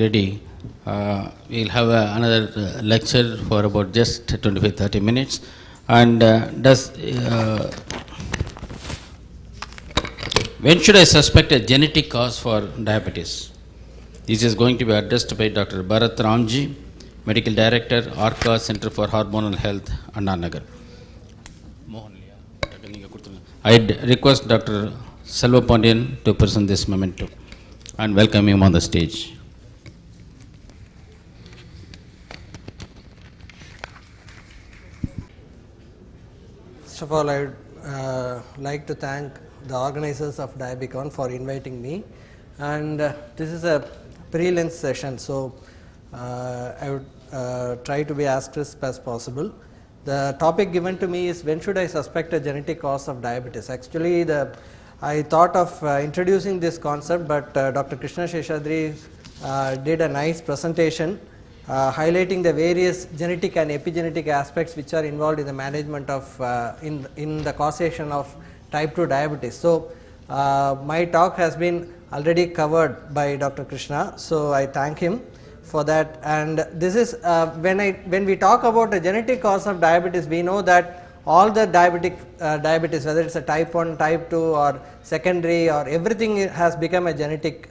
Ready. We'll have another lecture for about just 25-30 minutes. And when should I suspect a genetic cause for diabetes? This is going to be addressed by Dr. Bharat Ramji, Medical Director, ARCA Center for Hormonal Health, Anna Nagar. I'd request Dr. Selva Pondian to present this memento and welcome him on the stage. First of all, I would like to thank the organizers of Diabicon for inviting me, and this is a pre-lunch session, so I would try to be as crisp as possible. The topic given to me is when should I suspect a genetic cause of diabetes. Actually, I thought of introducing this concept, but Dr. Krishna Sheshadri did a nice presentation highlighting the various genetic and epigenetic aspects which are involved in the management of in the causation of type 2 diabetes. So, my talk has been already covered by Dr. Krishna, so I thank him for that. And this is when we talk about a genetic cause of diabetes, we know that all the diabetes, whether it's a type 1, type 2 or secondary, or everything has become a genetic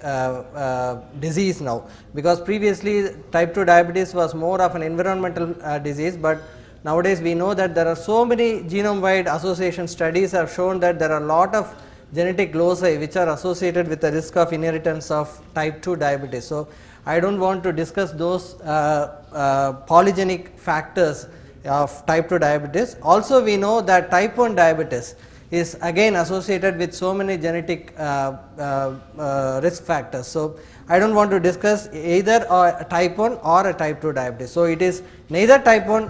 disease now, because previously type 2 diabetes was more of an environmental disease, but nowadays we know that there are so many genome wide association studies have shown that there are a lot of genetic loci which are associated with the risk of inheritance of type 2 diabetes. So, I do not want to discuss those polygenic factors of type 2 diabetes. Also, we know that type 1 diabetes is again associated with so many genetic risk factors. So, I do not want to discuss either a type 1 or a type 2 diabetes. So, it is neither type 1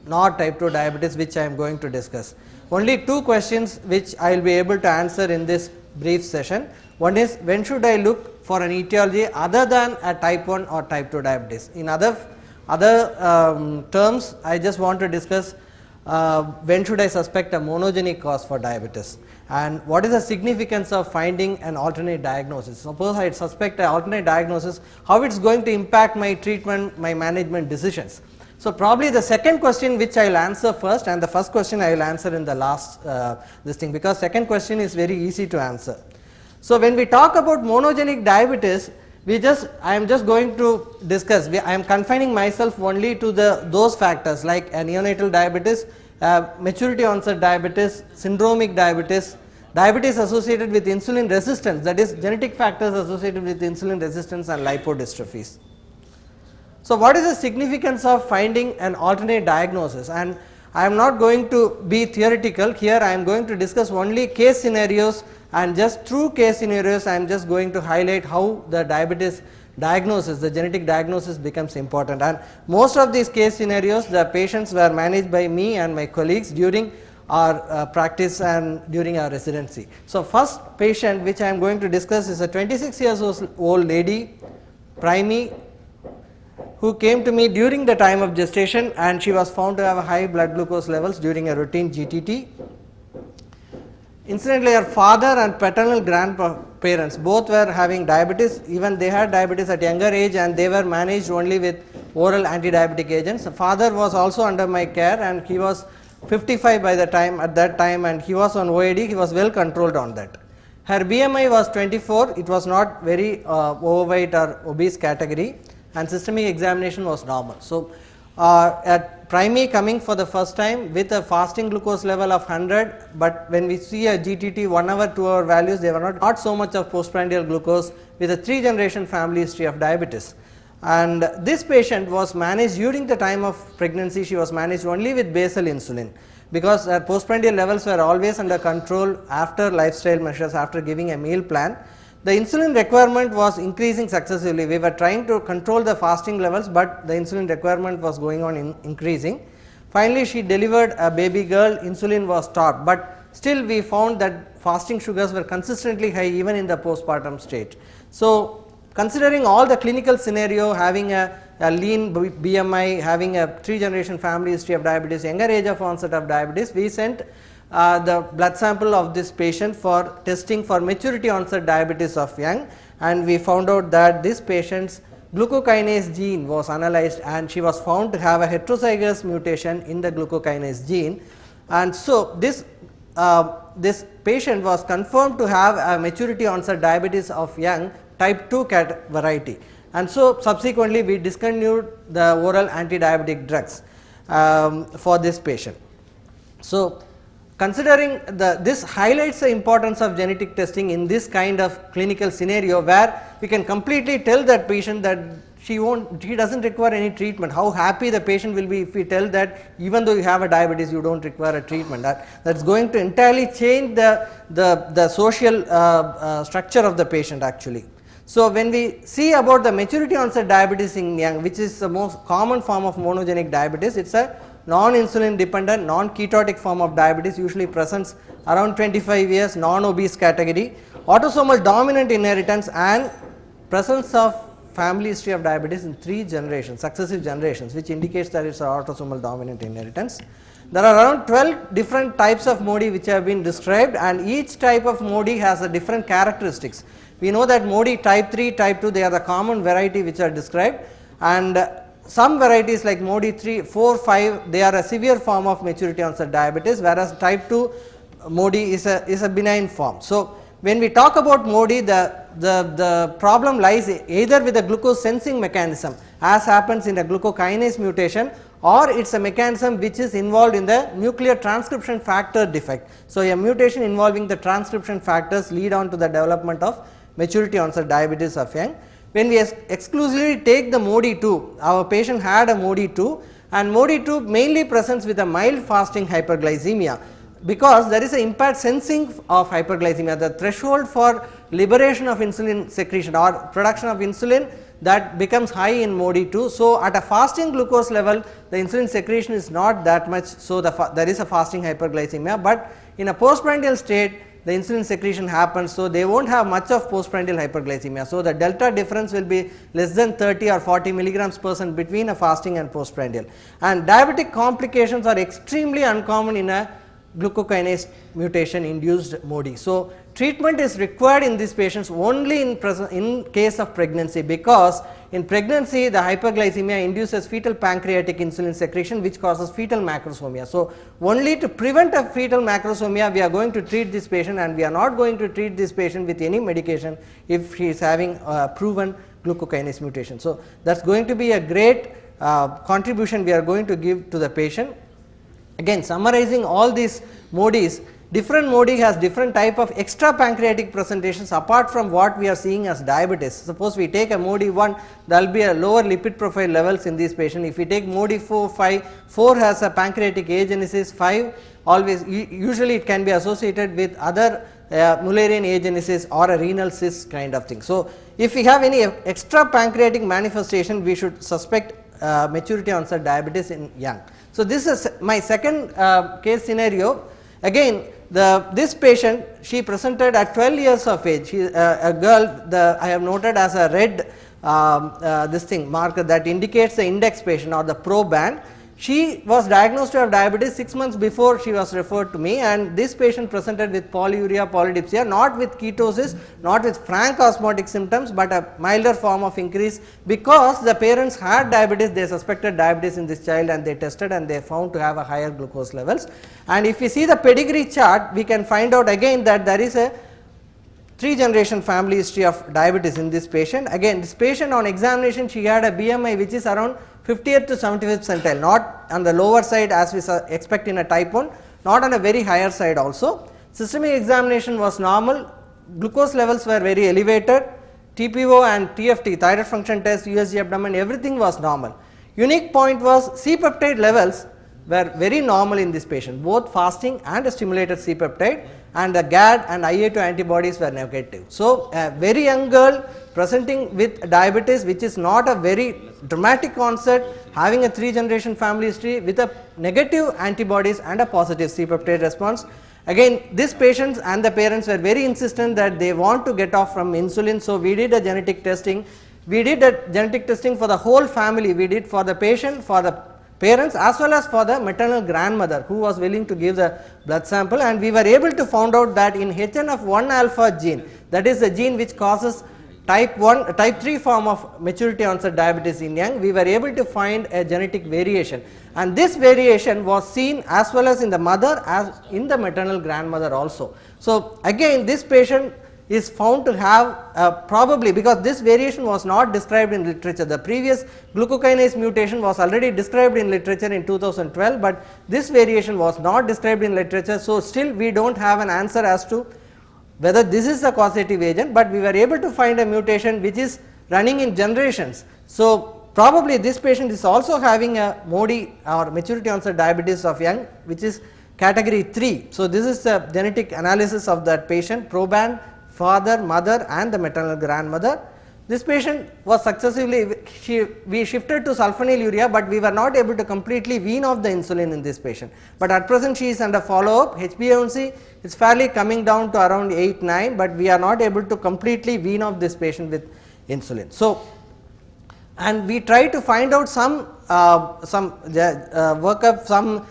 nor type 2 diabetes which I am going to discuss. Only two questions which I will be able to answer in this brief session. One is, when should I look for an etiology other than a type 1 or type 2 diabetes. In other terms, I just want to discuss when should I suspect a monogenic cause for diabetes, and what is the significance of finding an alternate diagnosis. Suppose I suspect an alternate diagnosis, how it is going to impact my treatment, my management decisions. So, probably the second question which I will answer first, and the first question I will answer in the last this thing, because second question is very easy to answer. So, when we talk about monogenic diabetes, I am just going to discuss, I am confining myself only to those factors like a neonatal diabetes, maturity onset diabetes, syndromic diabetes, diabetes associated with insulin resistance, that is genetic factors associated with insulin resistance and lipodystrophies. So, what is the significance of finding an alternate diagnosis? And I am not going to be theoretical here, I am going to discuss only case scenarios, and just through case scenarios I am just going to highlight how the diabetes diagnosis, the genetic diagnosis becomes important. And most of these case scenarios, the patients were managed by me and my colleagues during our practice and during our residency. So, first patient which I am going to discuss is a 26 years old lady, primary, who came to me during the time of gestation, and she was found to have high blood glucose levels during a routine GTT. Incidentally, her father and paternal grandparents both were having diabetes, even they had diabetes at younger age, and they were managed only with oral anti-diabetic agents. The father was also under my care, and he was 55 by the time at that time, and he was on OAD, he was well controlled on that. Her BMI was 24, it was not very overweight or obese category, and systemic examination was normal. So, at primary coming for the first time with a fasting glucose level of 100, but when we see a GTT 1 hour 2 hour values, they were not so much of postprandial glucose, with a 3 generation family history of diabetes. And this patient was managed during the time of pregnancy, she was managed only with basal insulin, because her postprandial levels were always under control after lifestyle measures, after giving a meal plan. The insulin requirement was increasing successively. We were trying to control the fasting levels, but the insulin requirement was going on increasing. Finally, she delivered a baby girl, insulin was stopped, but still we found that fasting sugars were consistently high even in the postpartum stage. So, considering all the clinical scenario, having a lean BMI, having a 3 generation family history of diabetes, younger age of onset of diabetes, we sent the blood sample of this patient for testing for maturity onset diabetes of young, and we found out that this patient's glucokinase gene was analyzed and she was found to have a heterozygous mutation in the glucokinase gene. And so, this patient was confirmed to have a maturity onset diabetes of young type 2 variety, and so subsequently we discontinued the oral anti-diabetic drugs for this patient. So, considering this highlights the importance of genetic testing in this kind of clinical scenario, where we can completely tell that patient that she does not require any treatment. How happy the patient will be if we tell that even though you have a diabetes, you do not require a treatment. That is going to entirely change the social structure of the patient actually. So, when we see about the maturity onset diabetes in young, which is the most common form of monogenic diabetes, it is a non-insulin dependent, non-ketotic form of diabetes, usually presents around 25 years, non-obese category, autosomal dominant inheritance and presence of family history of diabetes in 3 generations, successive generations, which indicates that it is an autosomal dominant inheritance. There are around 12 different types of MODY which have been described, and each type of MODY has a different characteristics. We know that MODY type 3, type 2, they are the common variety which are described, and some varieties like MODY 3, 4, 5, they are a severe form of maturity onset diabetes, whereas type 2 MODY is a benign form. So, when we talk about MODY, the problem lies either with the glucose sensing mechanism, as happens in a glucokinase mutation, or it is a mechanism which is involved in the nuclear transcription factor defect. So, a mutation involving the transcription factors lead on to the development of maturity onset diabetes of young. When we exclusively take the MODY 2, our patient had a MODY 2, and MODY 2 mainly presents with a mild fasting hyperglycemia, because there is an impaired sensing of hyperglycemia. The threshold for liberation of insulin secretion or production of insulin, that becomes high in MODY 2. So, at a fasting glucose level, the insulin secretion is not that much, so there is a fasting hyperglycemia, but in a postprandial state the insulin secretion happens. So, they will not have much of postprandial hyperglycemia. So, the delta difference will be less than 30 or 40 milligrams per cent between a fasting and postprandial, and diabetic complications are extremely uncommon in a glucokinase mutation induced MODY. So, treatment is required in these patients only in case of pregnancy, because in pregnancy the hyperglycemia induces fetal pancreatic insulin secretion, which causes fetal macrosomia. So, only to prevent a fetal macrosomia we are going to treat this patient, and we are not going to treat this patient with any medication if he is having proven glucokinase mutation. So, that is going to be a great contribution we are going to give to the patient. Again, summarizing all these MODYs, different MODY has different type of extra pancreatic presentations apart from what we are seeing as diabetes. Suppose we take a MODY 1, there will be a lower lipid profile levels in this patient. If we take MODY 4, 5, 4 has a pancreatic agenesis, 5 always usually it can be associated with other Mullerian agenesis or a renal cyst kind of thing. So, if we have any extra pancreatic manifestation, we should suspect maturity onset diabetes in young. So, this is my second case scenario. Again, this patient, she presented at 12 years of age. She a girl, I have noted as a red this thing marker that indicates the index patient or the pro band. She was diagnosed to have diabetes 6 months before she was referred to me, and this patient presented with polyuria, polydipsia, not with ketosis, not with frank osmotic symptoms, but a milder form of increase, because the parents had diabetes. They suspected diabetes in this child and they tested and they found to have a higher glucose levels. And if you see the pedigree chart, we can find out again that there is a 3-generation family history of diabetes in this patient. Again, this patient on examination, she had a BMI which is around 50th to 75th centile, not on the lower side as we expect in a type 1, not on a very higher side also. Systemic examination was normal, glucose levels were very elevated, TPO and TFT, thyroid function test, USG abdomen, everything was normal. Unique point was C-peptide levels were very normal in this patient, both fasting and stimulated C-peptide, and the GAD and IA2 antibodies were negative. So, a very young girl presenting with diabetes, which is not a very dramatic onset, having a 3-generation family history with a negative antibodies and a positive C-peptide response. Again, these patients and the parents were very insistent that they want to get off from insulin. So, we did a genetic testing. We did a genetic testing for the whole family. We did for the patient, for the parents, as well as for the maternal grandmother who was willing to give the blood sample, and we were able to find out that in HNF1 alpha gene, that is the gene which causes type 3 form of maturity onset diabetes in young, we were able to find a genetic variation, and this variation was seen as well as in the mother as in the maternal grandmother also. So, again this patient is found to have probably, because this variation was not described in literature, the previous glucokinase mutation was already described in literature in 2012, but this variation was not described in literature. So, still we do not have an answer as to whether this is the causative agent, but we were able to find a mutation which is running in generations. So, probably this patient is also having a MODY or maturity onset diabetes of young, which is category 3. So, this is the genetic analysis of that patient, proband, father, mother and the maternal grandmother. This patient was successively, we shifted to sulfonylurea, but we were not able to completely wean off the insulin in this patient. But at present she is under follow up, HbA1c is fairly coming down to around 8-9, but we are not able to completely wean off this patient with insulin. So, and we try to find out some workup, some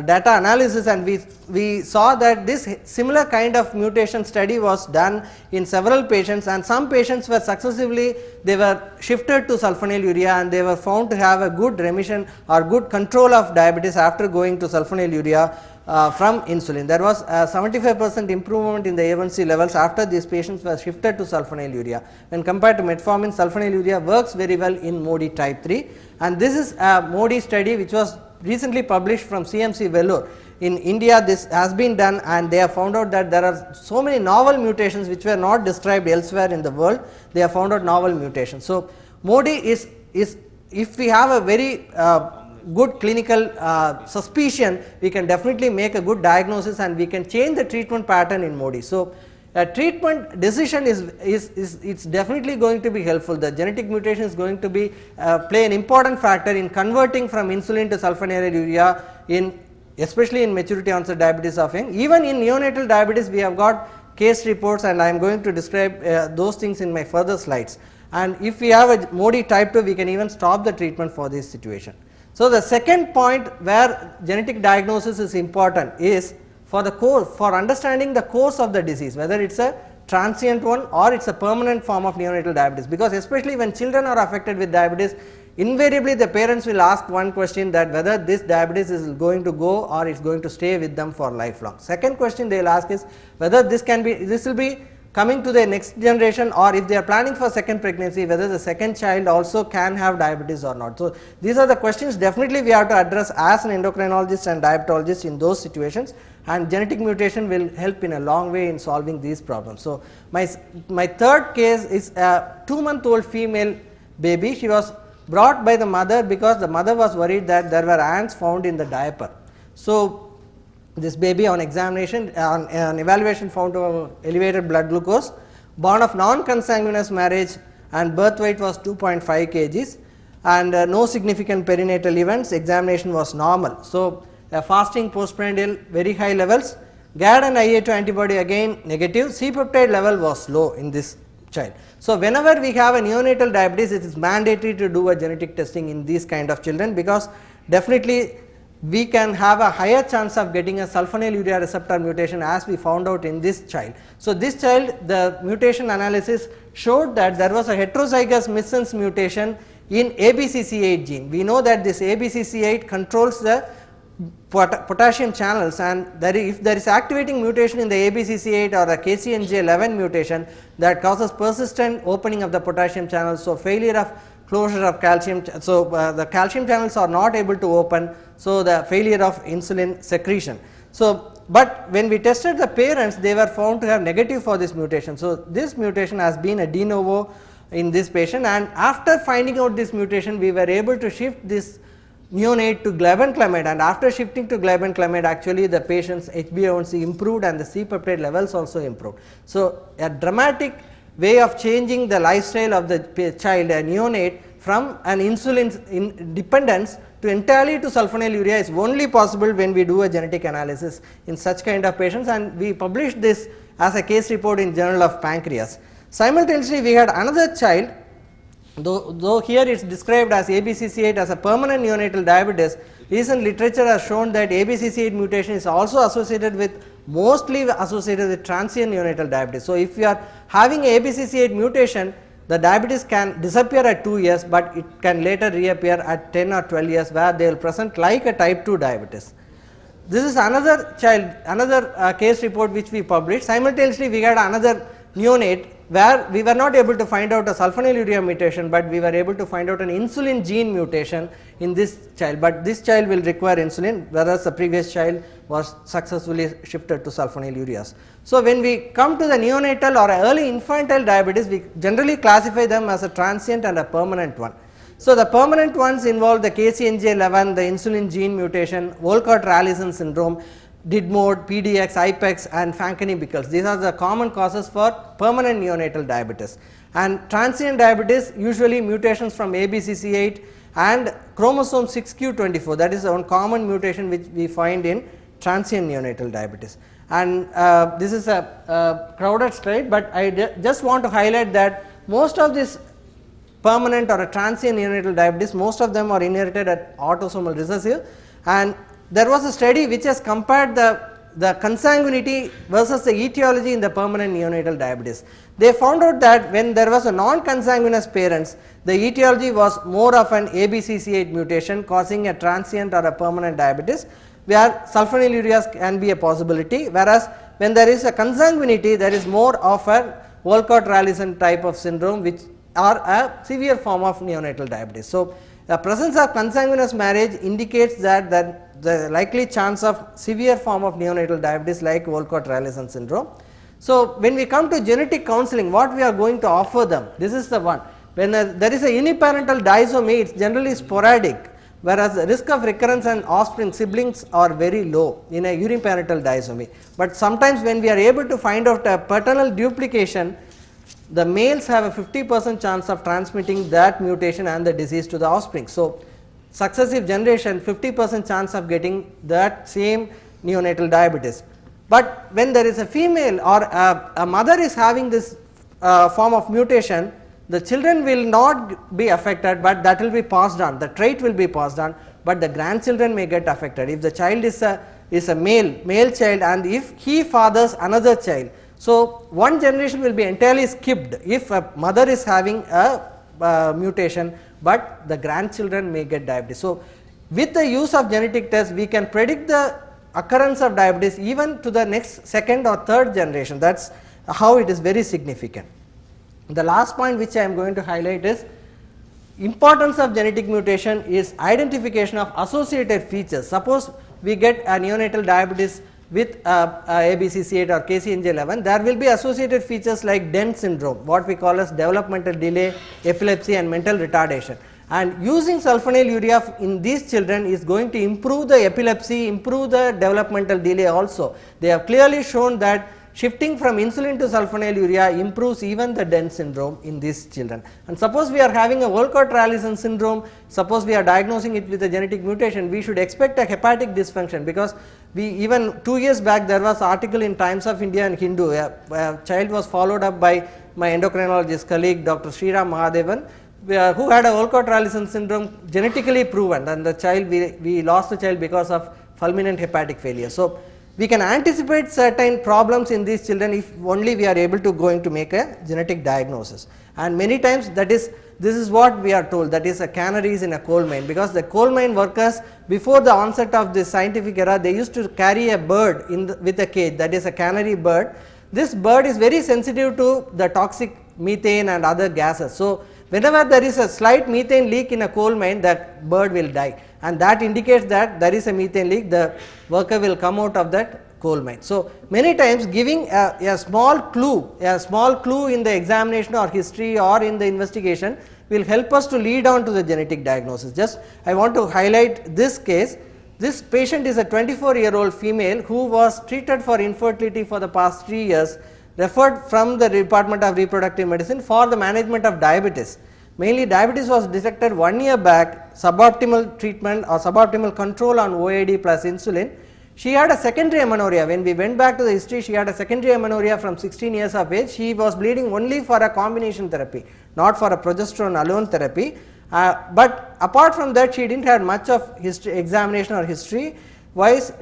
data analysis, and we saw that this similar kind of mutation study was done in several patients, and some patients were successively, they were shifted to sulfonylurea and they were found to have a good remission or good control of diabetes after going to sulfonylurea from insulin. There was a 75% improvement in the A1C levels after these patients were shifted to sulfonylurea. When compared to metformin, sulfonylurea works very well in MODY type 3, and this is a MODY study which was recently published from CMC Vellore. In India this has been done, and they have found out that there are so many novel mutations which were not described elsewhere in the world. They have found out novel mutations. So, MODY is if we have a very good clinical suspicion, we can definitely make a good diagnosis and we can change the treatment pattern in MODY. So, a treatment decision is definitely going to be helpful. The genetic mutation is going to be play an important factor in converting from insulin to sulfonylurea in, especially in maturity onset diabetes of young. Even in neonatal diabetes we have got case reports, and I am going to describe those things in my further slides. And if we have a MODY type 2, we can even stop the treatment for this situation. So, the second point where genetic diagnosis is important is for the course, for understanding the course of the disease, whether it is a transient one or it is a permanent form of neonatal diabetes, because especially when children are affected with diabetes, invariably the parents will ask one question, that whether this diabetes is going to go or it is going to stay with them for lifelong. Second question they will ask is whether this will be coming to the next generation, or if they are planning for second pregnancy, whether the second child also can have diabetes or not. So, these are the questions definitely we have to address as an endocrinologist and diabetologist in those situations, and genetic mutation will help in a long way in solving these problems. So, my third case is a 2-month-old female baby. She was brought by the mother because the mother was worried that there were ants found in the diaper. So, this baby on examination, on evaluation found to have elevated blood glucose, born of non-consanguineous marriage, and birth weight was 2.5 kgs, and no significant perinatal events, examination was normal. So, fasting postprandial very high levels, GAD and IA2 antibody again negative, C-peptide level was low in this child. So, whenever we have a neonatal diabetes, it is mandatory to do a genetic testing in these kind of children, because definitely we can have a higher chance of getting a sulfonylurea receptor mutation, as we found out in this child. So, this child, the mutation analysis showed that there was a heterozygous missense mutation in ABCC8 gene. We know that this ABCC8 controls the potassium channels, and if there is activating mutation in the ABCC8 or the KCNJ11 mutation, that causes persistent opening of the potassium channels. So, failure of closure of calcium, so the calcium channels are not able to open, so the failure of insulin secretion. So, but when we tested the parents, they were found to have negative for this mutation. So, this mutation has been a de novo in this patient, and after finding out this mutation, we were able to shift this neonate to glibenclamide, and after shifting to glibenclamide, actually the patient's HbA1c improved and the C-peptide levels also improved. So, a dramatic way of changing the lifestyle of the child, a neonate, from an insulin dependence to entirely to sulfonylurea is only possible when we do a genetic analysis in such kind of patients, and we published this as a case report in Journal of Pancreas. Simultaneously, we had another child, though here it is described as ABCC8 as a permanent neonatal diabetes. Recent literature has shown that ABCC8 mutation is also associated with mostly associated with transient neonatal diabetes. So, if you are having a ABCC8 mutation, the diabetes can disappear at 2 years, but it can later reappear at 10 or 12 years, where they will present like a type 2 diabetes. This is another child, another case report which we published. Simultaneously, we had another neonate where we were not able to find out a sulfonylurea mutation, but we were able to find out an insulin gene mutation in this child, but this child will require insulin, whereas the previous child was successfully shifted to sulfonylureas. So, when we come to the neonatal or early infantile diabetes, we generally classify them as a transient and a permanent one. So, the permanent ones involve the KCNJ11, the insulin gene mutation, Wolcott-Rallison syndrome, Didmode, PDX, IPEX and Fanconi-Bickel. These are the common causes for permanent neonatal diabetes. And transient diabetes, usually mutations from ABCC8 and chromosome 6q24, that is one common mutation which we find in transient neonatal diabetes. And this is a crowded slide, but I just want to highlight that most of this permanent or a transient neonatal diabetes, most of them are inherited at autosomal recessive, and there was a study which has compared the consanguinity versus the etiology in the permanent neonatal diabetes. They found out that when there was a non-consanguineous parents, the etiology was more of an ABCC8 mutation causing a transient or a permanent diabetes, where sulfonylureas can be a possibility, whereas when there is a consanguinity, there is more of a Wolcott-Rallison type of syndrome, which are a severe form of neonatal diabetes. So, the presence of consanguineous marriage indicates that the likely chance of severe form of neonatal diabetes like Wolcott-Rallison syndrome. So, when we come to genetic counseling, what we are going to offer them, this is the one. When there is a uniparental disomy, it is generally sporadic, whereas the risk of recurrence and offspring siblings are very low in a uniparental disomy. But sometimes when we are able to find out a paternal duplication, the males have a 50% chance of transmitting that mutation and the disease to the offspring. So, successive generation 50% chance of getting that same neonatal diabetes. But when there is a female or a mother is having this form of mutation, the children will not be affected, but that will be passed on, the trait will be passed on, but the grandchildren may get affected. If the child is a male child and if he fathers another child, so one generation will be entirely skipped if a mother is having a mutation, but the grandchildren may get diabetes. So, with the use of genetic tests, we can predict the occurrence of diabetes even to the next second or third generation. That is how it is very significant. The last point which I am going to highlight is importance of genetic mutation is identification of associated features. Suppose we get a neonatal diabetes with ABCC8 or KCNJ11, there will be associated features like Denz syndrome, what we call as developmental delay, epilepsy and mental retardation. And using sulfonylurea in these children is going to improve the epilepsy, improve the developmental delay also. They have clearly shown that shifting from insulin to sulfonylurea improves even the Denz syndrome in these children. And suppose we are having a Wolcott-Rallison syndrome, suppose we are diagnosing it with a genetic mutation, we should expect a hepatic dysfunction, because we even 2 years back there was article in Times of India and Hindu, a child was followed up by my endocrinologist colleague Dr. Sriram Mahadevan, who had a Wolcott-Rallison syndrome genetically proven, and the child we lost the child because of fulminant hepatic failure. So, we can anticipate certain problems in these children if only we are able to going to make a genetic diagnosis. And many times this is what we are told, that is a canaries in a coal mine, because the coal mine workers before the onset of this scientific era, they used to carry a bird with a cage, that is a canary bird. This bird is very sensitive to the toxic methane and other gases. So, whenever there is a slight methane leak in a coal mine, that bird will die, and that indicates that there is a methane leak, the worker will come out of that coal mine. So, many times giving a small clue in the examination or history or in the investigation will help us to lead on to the genetic diagnosis. Just I want to highlight this case. This patient is a 24-year-old female who was treated for infertility for the past 3 years, referred from the Department of Reproductive Medicine for the management of diabetes. Mainly diabetes was detected 1 year back, suboptimal treatment or suboptimal control on OAD plus insulin. She had a secondary amenorrhea. When we went back to the history, she had a secondary amenorrhea from 16 years of age. She was bleeding only for a combination therapy, not for a progesterone alone therapy. But apart from that, she did not have much of history, examination or history.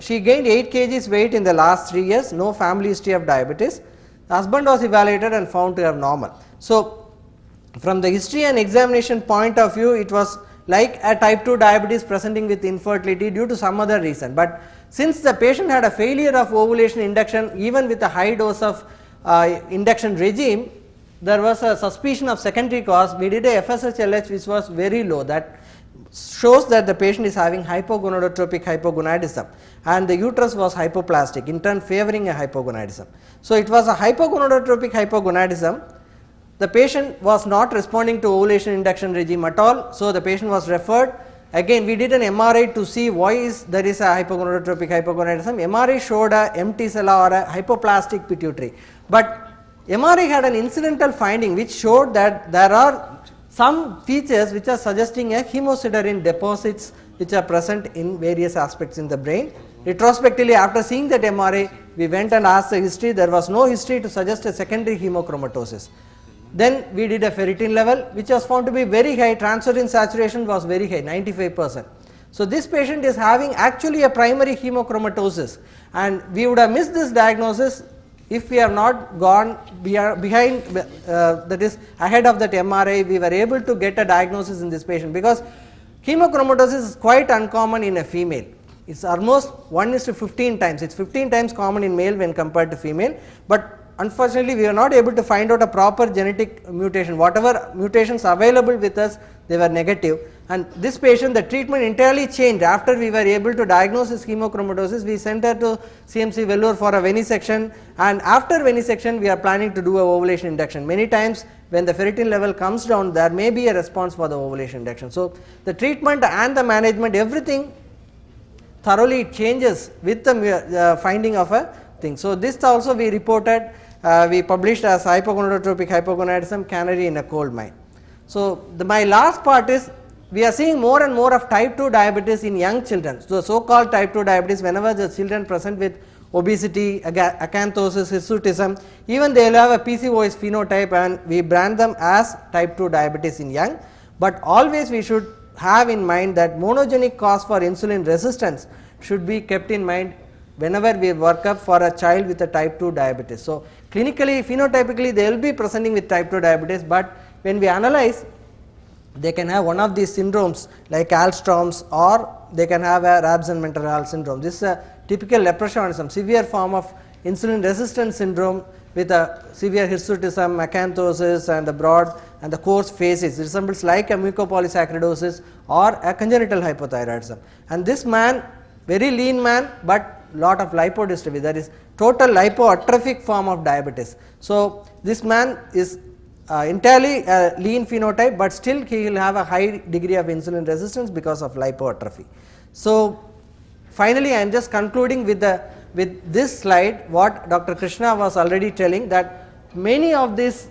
She gained 8 kgs weight in the last 3 years, no family history of diabetes. The husband was evaluated and found to have normal. So, from the history and examination point of view, it was like a type 2 diabetes presenting with infertility due to some other reason, but since the patient had a failure of ovulation induction even with a high dose of induction regime, there was a suspicion of secondary cause. We did a FSH-LH which was very low, that shows that the patient is having hypogonadotropic hypogonadism, and the uterus was hypoplastic, in turn favoring a hypogonadism. So, it was a hypogonadotropic hypogonadism. The patient was not responding to ovulation induction regime at all. So, the patient was referred. Again, we did an MRI to see why there is a hypogonadotropic hypogonadism. MRI showed a empty cell or a hypoplastic pituitary, but MRI had an incidental finding which showed that there are some features which are suggesting a hemosiderin deposits which are present in various aspects in the brain. Retrospectively, after seeing that MRI, we went and asked the history. There was no history to suggest a secondary hemochromatosis. Then we did a ferritin level which was found to be very high, transferrin saturation was very high, 95%. So, this patient is having actually a primary hemochromatosis, and we would have missed this diagnosis if we have not gone behind, that is ahead of that MRI. We were able to get a diagnosis in this patient, because hemochromatosis is quite uncommon in a female. It is almost 1:15 times, it is 15 times common in male when compared to female, but unfortunately we are not able to find out a proper genetic mutation. Whatever mutations available with us, they were negative, and this patient, the treatment entirely changed after we were able to diagnose his hemochromatosis. We sent her to CMC Vellore for a venesection, and after venesection we are planning to do a ovulation induction. Many times when the ferritin level comes down, there may be a response for the ovulation induction. So, the treatment and the management, everything thoroughly changes with the finding of a thing. So, this also we reported, we published as hypogonadotropic hypogonadism, canary in a coal mine. So, my last part is, we are seeing more and more of type 2 diabetes in young children. So called type 2 diabetes, whenever the children present with obesity, acanthosis, hirsutism, even they will have a PCOS phenotype, and we brand them as type 2 diabetes in young. But always we should have in mind that monogenic cause for insulin resistance should be kept in mind whenever we work up for a child with a type 2 diabetes. So, clinically, phenotypically they will be presenting with type 2 diabetes, but when we analyze, they can have one of these syndromes like Alstrom's, or they can have a Rabson-Mendenhall syndrome. This is a typical leprechaunism, severe form of insulin resistance syndrome with a severe hirsutism, acanthosis, and the broad and the coarse faces. It resembles like a mucopolysaccharidosis or a congenital hypothyroidism. And this man, very lean man, but lot of lipodystrophy, that is total lipoatrophic form of diabetes. So, this man is entirely a lean phenotype, but still he will have a high degree of insulin resistance because of lipoatrophy. So, finally, I am just concluding with this slide what Dr. Krishna was already telling, that many of this,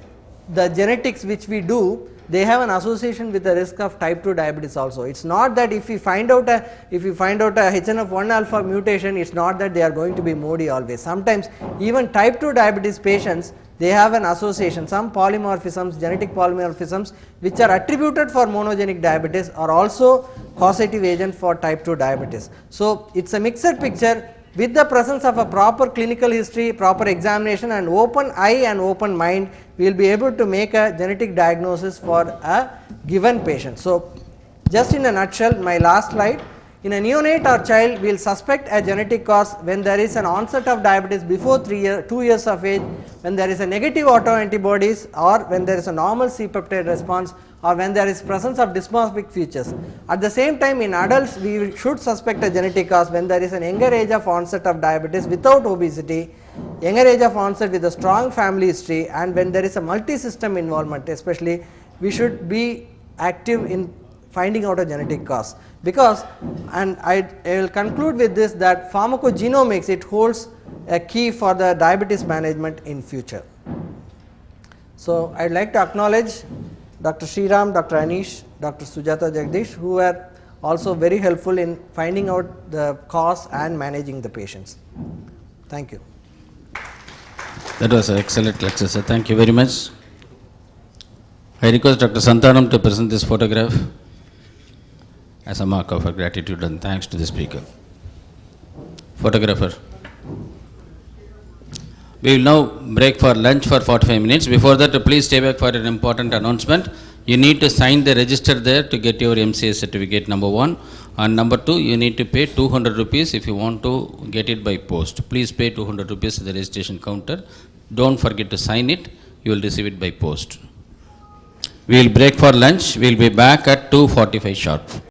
the genetics which we do, they have an association with the risk of type 2 diabetes also. It is not that if we find out a HNF1 alpha mutation, it is not that they are going to be MODY always. Sometimes even type 2 diabetes patients, they have an association, some polymorphisms, genetic polymorphisms which are attributed for monogenic diabetes are also causative agent for type 2 diabetes. So, it is a mixed picture. With the presence of a proper clinical history, proper examination, and open eye and open mind, we will be able to make a genetic diagnosis for a given patient. So, just in a nutshell, my last slide, in a neonate or child, we will suspect a genetic cause when there is an onset of diabetes before 2 years of age, when there is a negative autoantibodies, or when there is a normal C-peptide response, or when there is presence of dysmorphic features. At the same time, in adults, we should suspect a genetic cause when there is an younger age of onset of diabetes without obesity, younger age of onset with a strong family history, and when there is a multi-system involvement, especially we should be active in finding out a genetic cause. Because, and I will conclude with this, that pharmacogenomics, it holds a key for the diabetes management in future. So, I would like to acknowledge Dr. Sriram, Dr. Anish, Dr. Sujata Jagdish, who were also very helpful in finding out the cause and managing the patients. Thank you. That was an excellent lecture, sir. Thank you very much. I request Dr. Santhanam to present this photograph as a mark of our gratitude and thanks to the speaker. Photographer. We will now break for lunch for 45 minutes. Before that, please stay back for an important announcement. You need to sign the register there to get your MCA certificate, number one. And number two, you need to pay 200 rupees if you want to get it by post. Please pay 200 rupees at the registration counter. Don't forget to sign it. You will receive it by post. We will break for lunch. We will be back at 2:45 sharp.